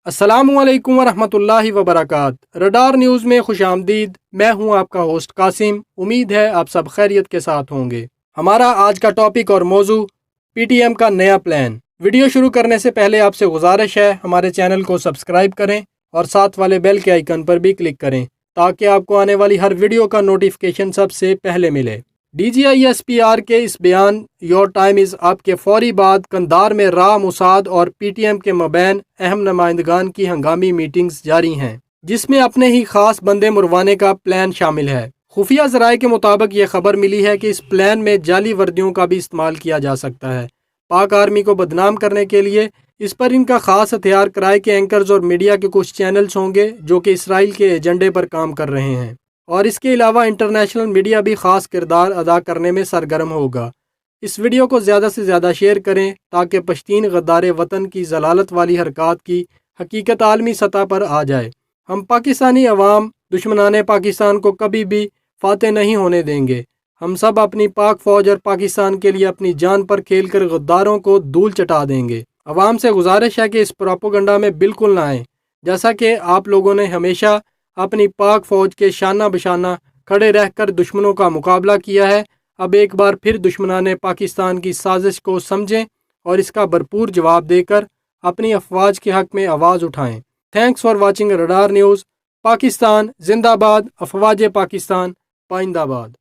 अस्सलामुअलैकुम वरहमतुल्लाहि वबरकात। Radar news में खुश आमदीद। मैं हूं आपका होस्ट कासिम। उम्मीद है आप सब खैरियत के साथ होंगे। हमारा आज का टॉपिक और मौजू पीटीएम का नया प्लान। वीडियो शुरू करने से पहले आपसे गुजारिश है हमारे चैनल को सब्सक्राइब करें और साथ वाले बेल के आइकन पर भी क्लिक करें ताकि आपको आने वाली हर वीडियो का नोटिफिकेशन सबसे पहले मिले। DGISPR के इस बयान योर टाइम इज़ अप के फौरी बाद कंधार में राह मुसाद और पीटीएम के मबैन अहम नुमाइंदगान की हंगामी मीटिंग्स जारी हैं, जिसमें अपने ही खास बंदे मुरवाने का प्लान शामिल है। खुफिया ज़राए के मुताबिक ये खबर मिली है कि इस प्लान में जाली वर्दियों का भी इस्तेमाल किया जा सकता है। पाक आर्मी को बदनाम करने के लिए इस पर इनका खास हथियार कराए के एंकर्स और मीडिया के कुछ चैनल्स होंगे जो कि इसराइल के एजेंडे पर काम कर रहे हैं, और इसके अलावा इंटरनेशनल मीडिया भी खास किरदार अदा करने में सरगर्म होगा। इस वीडियो को ज़्यादा से ज़्यादा शेयर करें ताकि पश्तीन गद्दार वतन की जलालत वाली हरकत की हकीकत आलमी सतह पर आ जाए। हम पाकिस्तानी अवाम दुश्मनाने पाकिस्तान को कभी भी फातेह नहीं होने देंगे। हम सब अपनी पाक फौज और पाकिस्तान के लिए अपनी जान पर खेल कर गद्दारों को धूल चटा देंगे। अवाम से गुजारिश है कि इस प्रोपेगेंडा में बिल्कुल ना आए। जैसा कि आप लोगों ने हमेशा अपनी पाक फौज के शाना बशाना खड़े रहकर दुश्मनों का मुकाबला किया है, अब एक बार फिर दुश्मनाने पाकिस्तान की साजिश को समझें और इसका भरपूर जवाब देकर अपनी अफवाज के हक में आवाज़ उठाएं। Thanks for watching radar news. Pakistan जिंदाबाद, अफवाज पाकिस्तान पाइंदाबाद।